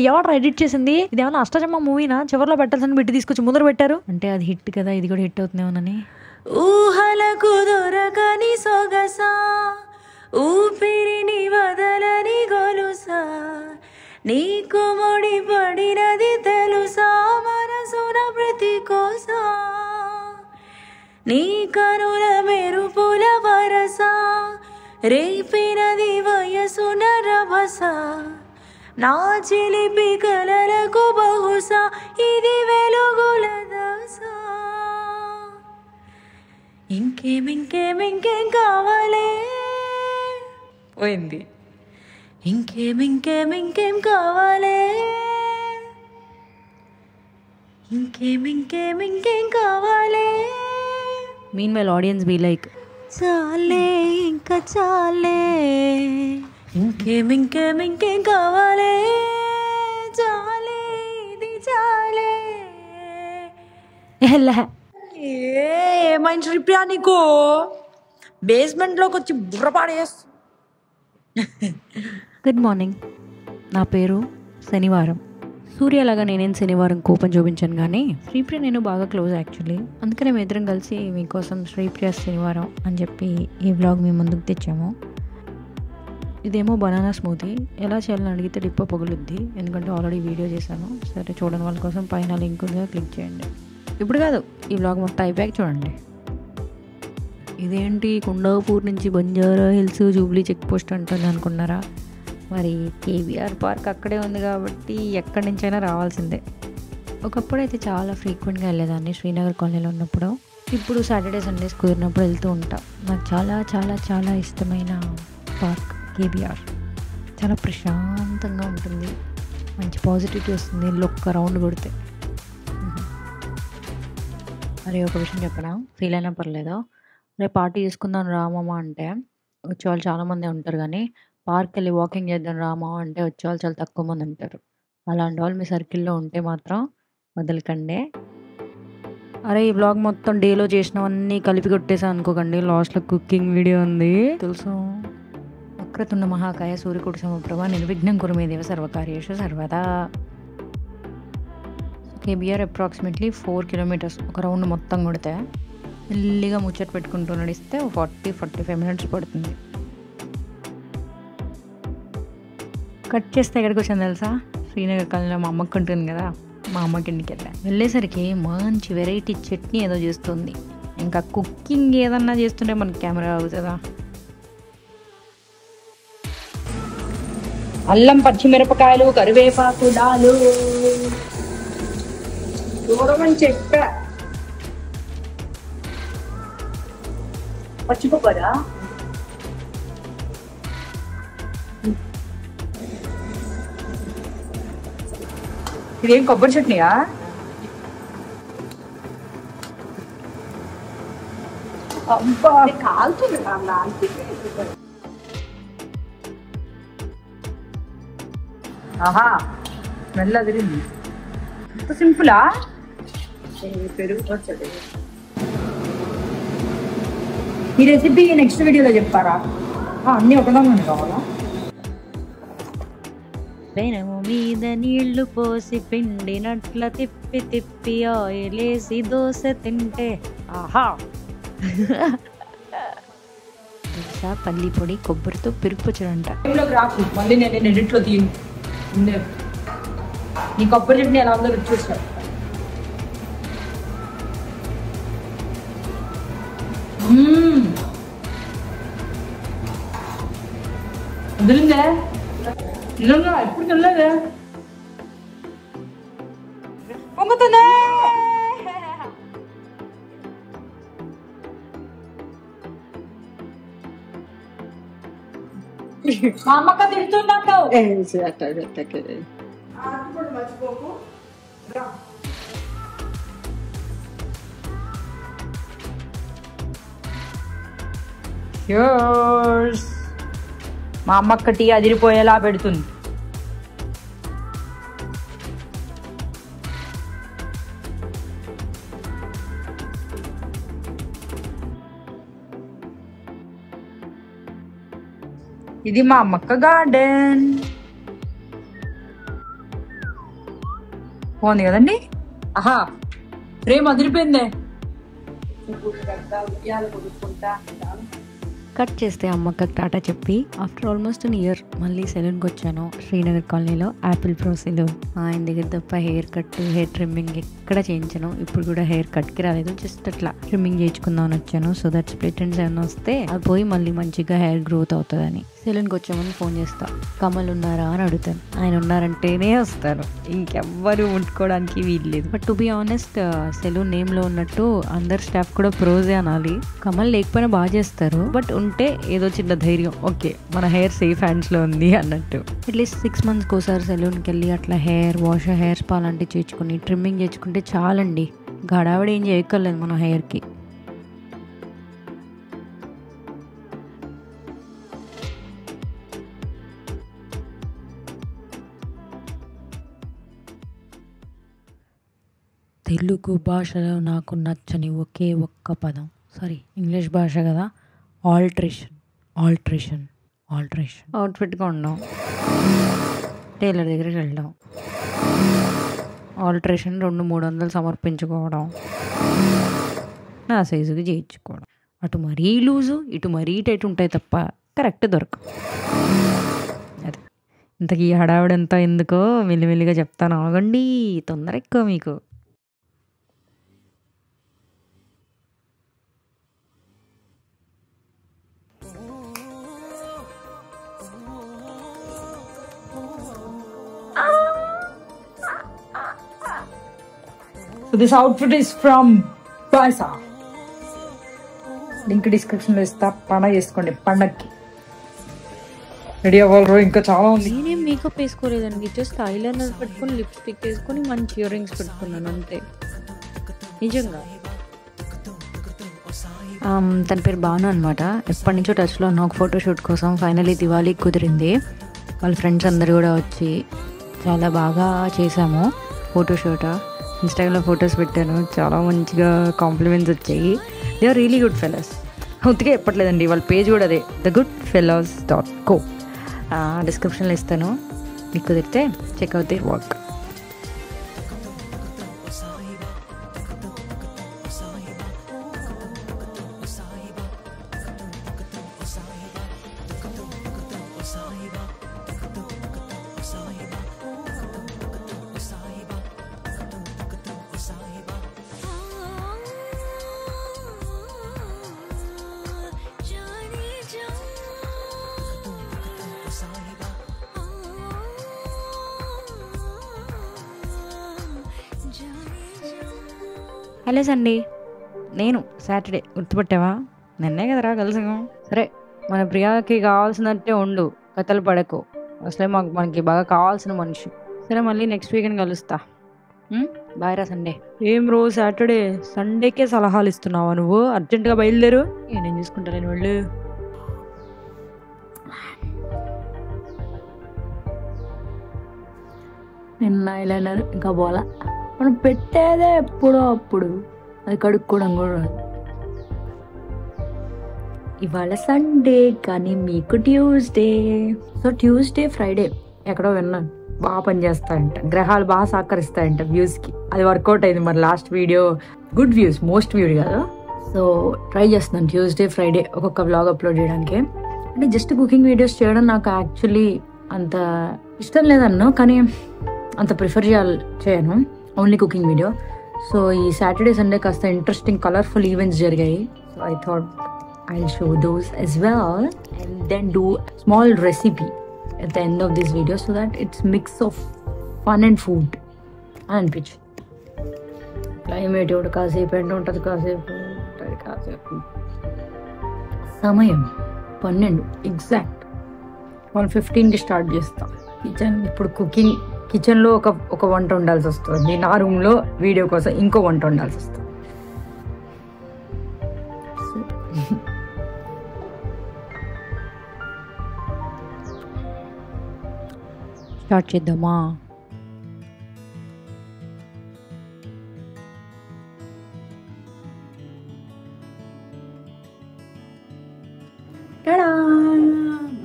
ఎవరు ఎడిట్ చేసింది? ఇదేమన్నా అష్టచమ్మ మూవీనా? చివరిలో పెట్టాల్సిన బిట్టి తీసుకొచ్చి ముందర పెట్టారు అంటే అది హిట్ కదా, ఇది కూడా హిట్ అవుతుందేమోనని. ఊహలకు దొరకని సొగసా, ఊపిరిని వదలని గొలుసా, నీకు ముడి పడినది తెలుసా, మనసున ప్రతి కోసా, నీ కనుల మెరుపుల వరస, రేపినది వయసున రభస, నా చిలిపి కలలకు బహుశా ఇది వెలుగుల దశ. ఇంకేం ఇంకేం ఇంకేం కావాలే పోయింది. ఇంకేం ఇంకేం ఇంకేం కావాలే, ఇంకేం ఇంకేం ఇంకేం కావాలే. Meanwhile audience be like చాలే ఇంకా చాలే, ఇంకేం ఇంకేం ఇంకేం కావాలే, చాలే ఇది చాలే. ఏమైంది శ్రీప్రియా నీకు? బేస్మెంట్లోకి వచ్చి బుర్రపాడేస్. గుడ్ మార్నింగ్, నా పేరు శనివారం. సూర్యలాగా నేనేం శనివారం కోపం చూపించాను, కానీ శ్రీప్రియ నేను బాగా క్లోజ్ యాక్చువల్లీ. అందుకనే మేము ఇద్దరం కలిసి మీకోసం శ్రీప్రియ శనివారం అని చెప్పి ఈ వ్లాగ్ మీ ముందుకు తెచ్చాము. ఇదేమో బనానా స్మూతీ. ఎలా చేయాలని అడిగితే డిప్ప పగులుద్ది, ఎందుకంటే ఆల్రెడీ వీడియో చేశాను. సరే, చూడని వాళ్ళ కోసం పైన లింక్ ఉందిగా, క్లిక్ చేయండి. ఇప్పుడు కాదు, ఈ వ్లాగ్ మొత్తం అయిపోయాక చూడండి. ఇదేంటి కుండాపూర్ నుంచి Banjara Hills Jubilee Check Post అంటుంది అనుకున్నారా? మరి కేబీఆర్ పార్క్ అక్కడే ఉంది కాబట్టి ఎక్కడి నుంచైనా రావాల్సిందే. ఒకప్పుడైతే చాలా ఫ్రీక్వెంట్గా వెళ్ళేదాన్ని శ్రీనగర్ కాలనీలో ఉన్నప్పుడు. ఇప్పుడు సాటర్డే సండేస్ కుదిరినప్పుడు వెళ్తూ ఉంటాం. నాకు చాలా చాలా చాలా ఇష్టమైన పార్క్ కేబీఆర్. చాలా ప్రశాంతంగా ఉంటుంది, మంచి పాజిటివిటీ వస్తుంది ఇల్లు ఒక్క రౌండ్ కొడితే. అరే ఒక విషయం చెప్పనా, ఫీల్ అయినా పర్లేదు. రేపు పార్టీ చేసుకుందాం రామమ్మ అంటే వచ్చేవాళ్ళు చాలామంది ఉంటారు, కానీ పార్క్ వెళ్ళి వాకింగ్ చేద్దాం రామా అంటే వచ్చేవాళ్ళు చాలా తక్కువ మంది ఉంటారు. అలాంటి వాళ్ళు మీ సర్కిల్లో ఉంటే మాత్రం వదలకండి. అరే ఈ వ్లాగ్ మొత్తం డేలో చేసినవన్నీ కలిపి కొట్టేసాను అనుకోకండి, లాస్ట్లో కుకింగ్ వీడియో ఉంది తెలుసు. వక్రతుండ మహాకాయ సూర్యకోటి సమప్రభ నిర్విఘ్నం కురు మే దేవ సర్వకార్యేషు సర్వదా. KBR approximately 4 kilometers. ఒక రౌండ్ మొత్తం కొడితే మెల్లిగా ముచ్చట పెట్టుకుంటూ నడిస్తే 40-45 minutes పడుతుంది. కట్ చేస్తే ఎక్కడికి వచ్చాను తెలుసా? శ్రీనగర్ కాలనీలో మా అమ్మకి ఉంటుంది కదా, మా అమ్మకి ఇంటికి వెళ్ళేసరికి మంచి వెరైటీ చట్నీ ఏదో చేస్తుంది. ఇంకా కుకింగ్ ఏదన్నా చేస్తుంటే మనకి కెమెరా అవుతుందా? అల్లం, పచ్చిమిరపకాయలు, కరివేపాకు, డాలు దూరమని చెప్పా. పచ్చిపోకరా ఇదేం కొబ్బరి చట్నీయా? అబ్బా కాలుతుంది. ఆహా స్మెల్ అదిరింది. ఇంత సింపులా? పెరుగు వచ్చేది. ఈ రెసిపీ నెక్స్ట్ వీడియోలో చెప్తారా? అన్నీ ఒకదాన్ని కావాలా? పెనము మీద నీళ్లు పోసి పిండినట్ల తిప్పి తిప్పి ఆయిలేసి దోశ తింటే ఆహా. దోశ, పల్లి పొడి, కొబ్బరితో పెరుగు పచ్చడంట. రాకు మళ్ళీ నేను ఎడిట్లో తీను. నీ కొబ్బరి చట్నీ ఎలా ఉందో రుచి చూస్తాను. వదిలిందే నిజంగా ఎప్పుడు తినలేదే. పొంగుతుందే. మా అమ్మక్క తిడుతున్నట్టు మర్చిపోకు. మా అమ్మక్క టీ అదిరిపోయేలా పెడుతుంది. ఇది మా అమ్మక్క గార్డెన్. బాగుంది కదండి. ఆహా రేపు అదిరిపోయిందే. కట్ చేస్తే అమ్మక్కకి టాటా చెప్పి ఆఫ్టర్ ఆల్మోస్ట్ అన్ ఇయర్ మళ్ళీ సెలూన్కి వచ్చాను. శ్రీనగర్ కాలనీలో యాపిల్ ప్రో సెలూన్. ఆయన దగ్గర తప్ప హెయిర్ కట్, హెయిర్ ట్రిమ్మింగ్ ఎక్కడ చేయించాను. ఇప్పుడు కూడా హెయిర్ కట్కి రాలేదు, జస్ట్ అట్లా ట్రిమ్మింగ్ చేయించుకుందామని వచ్చాను. సో దట్ స్ప్లిట్ ఎండ్స్ ఏమైనా వస్తే అది పోయి మళ్ళీ మంచిగా హెయిర్ గ్రోత్ అవుతుందని. సెలూన్కి వచ్చామని ఫోన్ చేస్తా, కమల్ ఉన్నారా అని అడుగుతాను. ఆయన ఉన్నారంటేనే వస్తారు, ఇంకెవ్వరు ముట్టుకోవడానికి వీల్లేదు. But to be honest, salon నేమ్లో ఉన్నట్టు అందరు స్టాఫ్ కూడా ప్రోజే అనాలి. కమల్ లేకపోయినా బాగా చేస్తారు, బట్ ఉంటే ఏదో చిన్న ధైర్యం, ఓకే మన హెయిర్ సేఫ్ హ్యాండ్స్లో ఉంది అన్నట్టు. అట్లీస్ట్ 6 monthsకి ఒకసారి సెలూన్కి వెళ్ళి అట్లా హెయిర్ వాష్, హెయిర్ స్పా లాంటివి చేయించుకుని ట్రిమ్మింగ్ చేసుకుంటే చాలండి. గడావిడ ఏం చేయక్కర్లేదు మన హెయిర్కి. తెలుగు భాషలో నాకు నచ్చని ఒకే ఒక్క పదం, సారీ ఇంగ్లీష్ భాష కదా, ఆల్టరేషన్. Alteration alteration. అవుట్ఫిట్గా ఉండడం, టైలర్ దగ్గరికి వెళ్ళడం, ఆల్టరేషన్ 200-300 సమర్పించుకోవడం, నా సైజుకి చేయించుకోవడం. అటు మరీ లూజు, ఇటు మరీ టైట్ ఉంటాయి తప్ప కరెక్ట్ దొరకవు. అదే ఇంతకీ హడావిడంతా ఎందుకో మెల్లిమెల్లిగా చెప్తాను, ఆగండి, తొందర ఎక్కువ మీకు. So this outfit is from Baisa. Link description లో ఇస్తా, పండగ చేసుకోండి. పండగకి రెడీ అవ్వాలి, ఇంకా చాలా ఉంది. నేనేం మేకప్ వేసుకోలేదండి, జస్ట్ ఐలైనర్ పెట్టుకుని లిప్స్టిక్ వేసుకొని మంచి ఇయర్ రింగ్స్ పెట్టుకున్నాను అంతే. నిజంగా తన పేరు బాను అనమాట. ఎప్పటి నుంచో టచ్లో ఉన్న ఒక ఫోటోషూట్ కోసం ఫైనలీ దివాళీ కుదిరింది. వాళ్ళ ఫ్రెండ్స్ అందరు కూడా వచ్చి చాలా బాగా చేసాము ఫోటోషూట్. ఇన్స్టాగ్రామ్లో ఫొటోస్ పెట్టాను, చాలా మంచిగా కాంప్లిమెంట్స్ వచ్చాయి. They are really good fellows. ఉత్తిగా చెప్పట్లేదండి, వాళ్ళ పేజ్ కూడా అదే, thegoodfellows.co. డిస్క్రిప్షన్లో ఇస్తాను, మీకు కుదిరితే check out their work. Hello Sunday, నేను సాటర్డే గుర్తుపట్టావా? నిన్నే కదరా కలిసాం. సరే, మన ప్రియాకి కావాల్సినట్టే ఉండు, కథలు పడకు, అసలే మనకి బాగా కావాల్సిన మనిషి. సరే, మళ్ళీ నెక్స్ట్ వీకెండ్ కలుస్తా. బాయ్ రా సండే. ఏం రోజు సాటర్డే సండేకే సలహాలు ఇస్తున్నావా నువ్వు? అర్జెంటుగా బయలుదేరు, నేను చూసుకుంటా, నేను వెళ్ళు. నిన్న ఐలైనర్ ఇంకా పోలా, మనం పెట్టేదే ఎప్పుడో అప్పుడు, అది కడుక్కోవడం కూడా రాదు. ఇవాళ సండే కానీ మీకు ట్యూస్డే. సో ట్యూస్డే ఫ్రైడే ఎక్కడో విన్నాను బాగా పనిచేస్తాయంట, గ్రహాలు బాగా సహకరిస్తాయంట వ్యూస్కి. అది వర్కౌట్ అయింది మరి last video, good views, most viewed కదా. సో ట్రై చేస్తున్నాను ట్యూస్డే ఫ్రైడే ఒక్కొక్క వ్లాగ్ అప్లోడ్ చేయడానికి. అంటే జస్ట్ కుకింగ్ వీడియోస్ చేయడం నాకు యాక్చువల్లీ అంత ఇష్టం లేదన్నా, కానీ అంత ప్రిఫర్ చేయను, ఓన్లీ కుకింగ్ వీడియో. సో ఈ సాటర్డే సండే కాస్త ఇంట్రెస్టింగ్ కలర్ఫుల్ ఈవెంట్స్ జరిగాయి. So I thought I'll show those as well and then do small recipe at the end of this video so that it's mix of fun and food and pitch. Climate ఒకటి కాసేపు ఎండ ఉంటుంది, కాసేపు సమయం 12 exact 1:15కి start చేస్తాం kitchen. ఇప్పుడు cooking కిచెన్లో ఒక వంట ఉండాల్సి వస్తుంది, నా రూమ్లో వీడియో కోసం ఇంకో వంట ఉండాల్సి వస్తుంది. స్టార్ట్ చేద్దామా?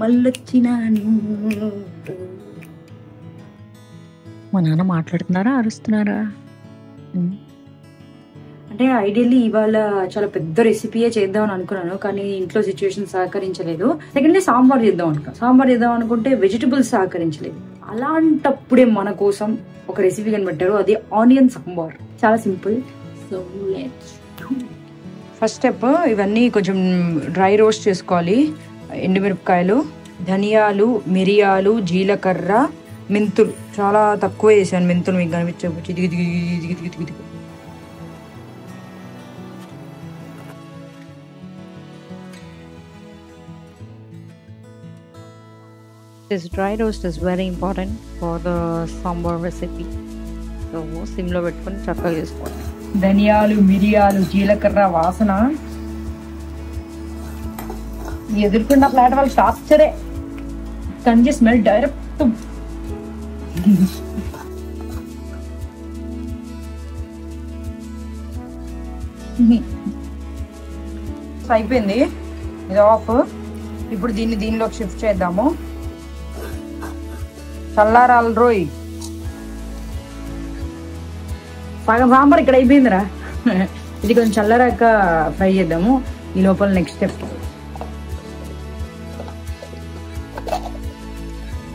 మళ్ళొచ్చినాను. మా నాన్న మాట్లాడుతున్నారా? అరుస్తున్నారా? అంటే ఐడియల్లీ ఇవాళ చాలా పెద్ద రెసిపీయే చేద్దాం అని అనుకున్నాను, కానీ ఇంట్లో సిచ్యువేషన్ సహకరించలేదు. సెకండ్లీ సాంబార్ చేద్దాం అనుకుంటే వెజిటబుల్స్ సహకరించలేదు. అలాంటప్పుడే మన కోసం ఒక రెసిపీ కనిపెట్టారు, అది ఆనియన్ సాంబార్. చాలా simple. So let's first step, ఇవన్నీ కొంచెం డ్రై రోస్ట్ చేసుకోవాలి. ఎండుమిరపకాయలు, ధనియాలు, మిరియాలు, జీలకర్ర, మెంతులు. చాలా తక్కువ వేసాను మెంతులు, మీకు కనిపించవచ్చు. దిగి This dry roast is very important for the sambar recipe. So సిమ్లో పెట్టుకొని చక్కగా చేసుకోవాలి. ధనియాలు, మిరియాలు, జీలకర్ర వాసన ఎదుర్కొన్న ఫ్లాట్ వాళ్ళు టార్చరే. can just smell direct. అయిపోయింది, ఇది ఆఫ్. ఇప్పుడు దీనిలోకి షిఫ్ట్ చేద్దాము. చల్లారాలు రోయ్. సగం సాంబార్ ఇక్కడ అయిపోయిందిరా. ఇది కొంచెం చల్లారాక ఫ్రై చేద్దాము. ఈ లోపల నెక్స్ట్ స్టెప్.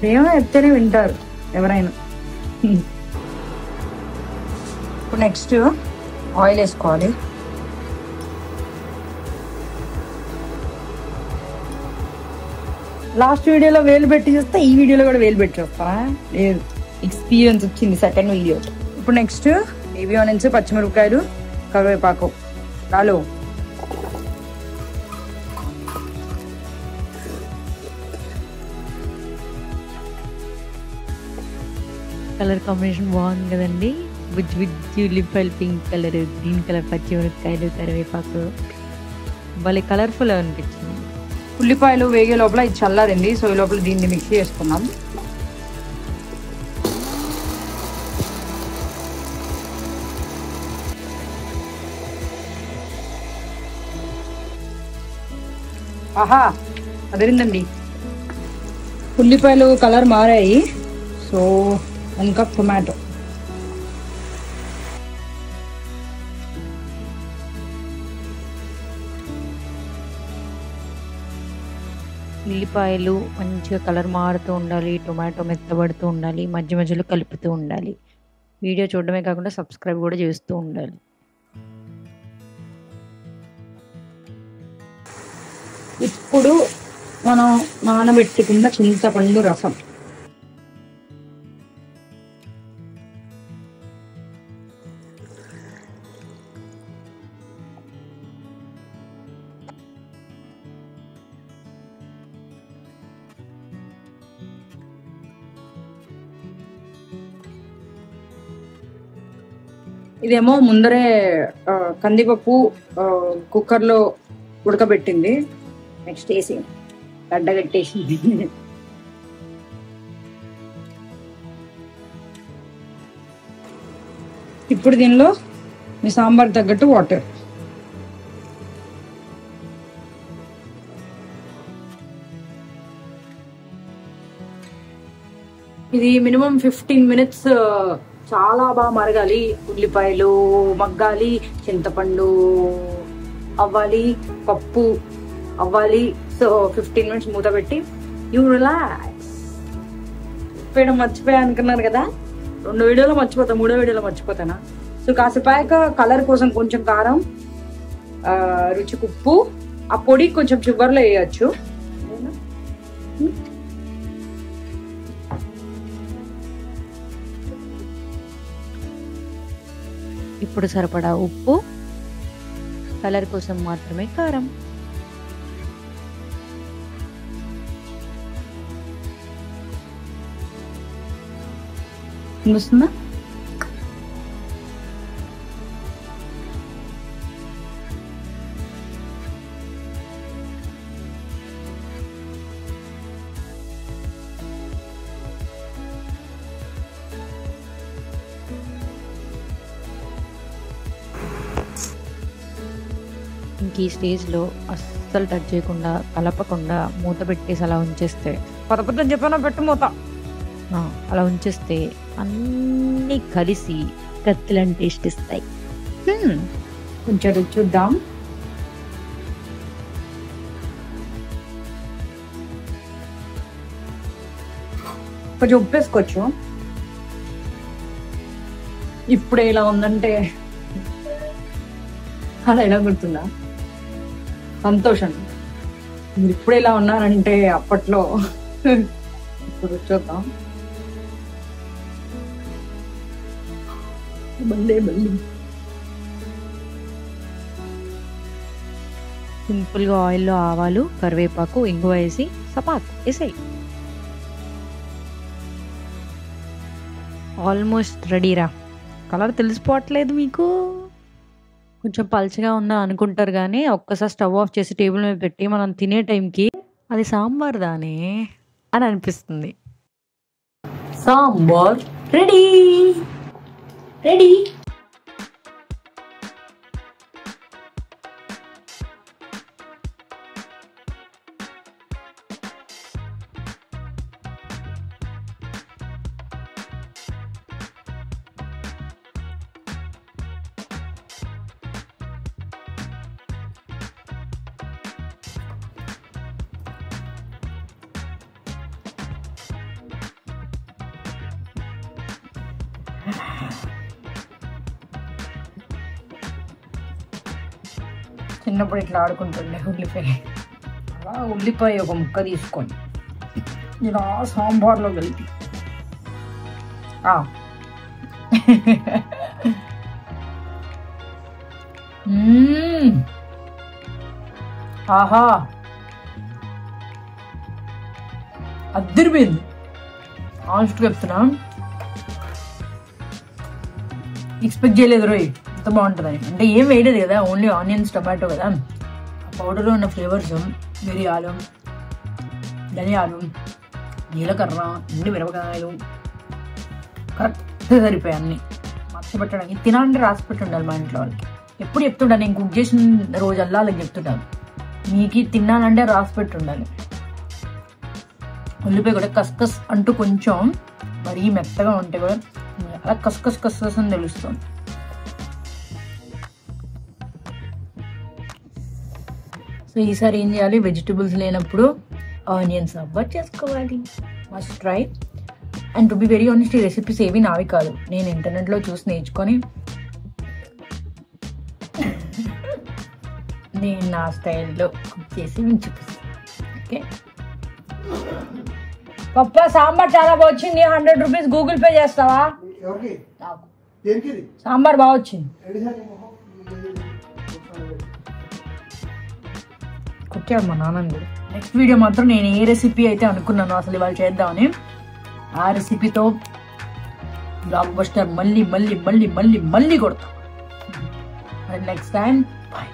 ప్రేమ చెప్తేనే వింటారు ఎవరైనా. ఇప్పుడు నెక్స్ట్ ఆయిల్ వేసుకోవాలి. లాస్ట్ వీడియోలో వేలు పెట్టి చూస్తే ఈ వీడియోలో కూడా వేలు పెట్టి చూస్తా లేదు, ఎక్స్పీరియన్స్ వచ్చింది సెకండ్ వీడియో. ఇప్పుడు నెక్స్ట్ బేబీ ఆనియన్స్, పచ్చిమిరపకాయలు, కరివేపాకు. చాలు. కలర్ కాంబినేషన్ బాగుంది కదండి. బుజ్జి ఉల్లిపాయలు, పింక్ కలర్, గ్రీన్ కలర్, పచ్చిమిరపకాయలు, కరివేపాకు, భలే కలర్ఫుల్ అనిపించింది. ఉల్లిపాయలు వేగే లోపల ఇది చల్లారింది. సో ఈ లోపల దీన్ని మిక్స్ చేసుకున్నాం. ఆహా, అదిరిందండి. ఉల్లిపాయలు కలర్ మారాయి. సో ఇంకా టొమాటో. ఉల్లిపాయలు మంచిగా కలర్ మారుతూ ఉండాలి, టొమాటో మెత్తబడుతూ ఉండాలి, మధ్య మధ్యలో కలుపుతూ ఉండాలి. వీడియో చూడడమే కాకుండా సబ్స్క్రైబ్ కూడా చేస్తూ ఉండాలి. ఇప్పుడు మనం నానబెట్టుకున్న చింతపండు రసం. ఇదేమో ముందరే కందిపప్పు కుక్కర్లో ఉడకబెట్టింది. నెక్స్ట్ వేసి గడ్డగట్టేసింది. ఇప్పుడు దీనిలో మీ సాంబార్ తగ్గట్టు వాటర్. ఇది మినిమం 15 minutes చాలా బాగా మరగాలి. ఉల్లిపాయలు మగ్గాలి, చింతపండు అవ్వాలి, పప్పు అవ్వాలి. సో 15 minutes మూత పెట్టి యూ రిలాక్స్. చెప్పడం మర్చిపోయా అనుకున్నారు కదా, 2 వీడియోలో మర్చిపోతా, 3వ వీడియోలో మర్చిపోతానా. సో కాసేపాక కలర్ కోసం కొంచెం కారం, రుచికి ఉప్పు, ఆ పొడి కొంచెం చివర్లో వేయచ్చు. ఇప్పుడు సరిపడా ఉప్పు, కలర్ కోసం మాత్రమే కారం. వస్తుందా? ఇంక ఈ స్టేజ్లో అస్సలు టచ్ చేయకుండా, కలపకుండా మూత పెట్టేసి అలా ఉంచేస్తే, పదపద్దని చెప్పాను పెట్టు మూత. అలా ఉంచేస్తే అన్నీ కలిసి కత్తిలాంటి టేస్ట్ ఇస్తాయి. కొంచెం రుచి చూద్దాం. కొంచెం ఉప్పు వేసుకోవచ్చు. ఇప్పుడు ఎలా ఉందంటే అలా ఎలా గుర్తుందా? సంతోషం. మీరు ఇప్పుడు ఎలా ఉన్నారంటే అప్పట్లో. ఇప్పుడు చూద్దాం. సింపుల్గా ఆయిల్లో ఆవాలు, కరివేపాకు, ఇంగువ వేసి సపాక్ వేసాయి. ఆల్మోస్ట్ రెడీరా. కలర్ తెలిసిపోవట్లేదు మీకు? కొంచెం పల్చగా ఉందా అనుకుంటారు కానీ ఒక్కసారి స్టవ్ ఆఫ్ చేసి టేబుల్ మీద పెట్టి మనం తినే టైంకి అది సాంబార్ దానే అని అనిపిస్తుంది. సాంబార్ రెడీ. రెడీ. చిన్నప్పుడు ఇట్లా ఆడుకుంటుండే ఉల్లిపాయ. అలా ఉల్లిపాయ ఒక ముక్క తీసుకొని ఇలా సాంబార్లో కలిపి ఆహా అద్దరిపోయింది. ఆనెస్ట్ చెప్తున్నా, ఎక్స్పెక్ట్ చేయలేదు రోయ్ ఎంత బాగుంటుందని. అంటే ఏం వేయలేదు కదా, ఓన్లీ ఆనియన్స్, టమాటో కదా. ఆ పౌడర్లో ఉన్న ఫ్లేవర్స్ మిరియాలు, ధనియాలు, జీలకర్ర, ఎండు మిరపకాయలు కరెక్ట్గా సరిపోయాయి. అన్నీ మర్చిపెట్టడానికి తినాలంటే రాసి పెట్టి ఉండాలి మా ఇంట్లో వాళ్ళకి. ఎప్పుడు చెప్తుంటా నేను కుక్ చేసిన రోజల్లా వాళ్ళకి చెప్తుంటాను, మీకు తిన్నానంటే రాసి పెట్టి ఉండాలి. ఉల్లిపాయ కూడా కస్కస్ అంటూ కొంచెం మరీ మెత్తగా ఉంటే కూడా అలా కస్కస్ కస్కస్ అని తెలుస్తుంది. సో ఈసారి ఏం చేయాలి, వెజిటబుల్స్ లేనప్పుడు ఆనియన్ సాంబార్ చేసుకోవాలి. Must try. And to be very honest, ఈ రెసిపీస్ ఏవి నావి కాదు, నేను ఇంటర్నెట్లో చూసి నేర్చుకొని నేను నా స్టైల్లో కుక్ చేసి మీకు చూపిస్తాను. ఓకే, పప్ప సాంబార్ చాలా బాగా వచ్చింది. 100 రూపీస్ గూగుల్ పే చేస్తావా? సాంబార్ బాగా వచ్చింది. కొట్టాడు మా నాన్న కూడా. నెక్స్ట్ వీడియో మాత్రం నేను ఏ రెసిపీ అయితే అనుకున్నాను అసలు ఇవాళ చేద్దామని, ఆ రెసిపీతో బ్లాక్ బస్టర్ మళ్ళీ మళ్ళీ మళ్ళీ మళ్ళీ మళ్ళీ కొడతాం. Next time bye.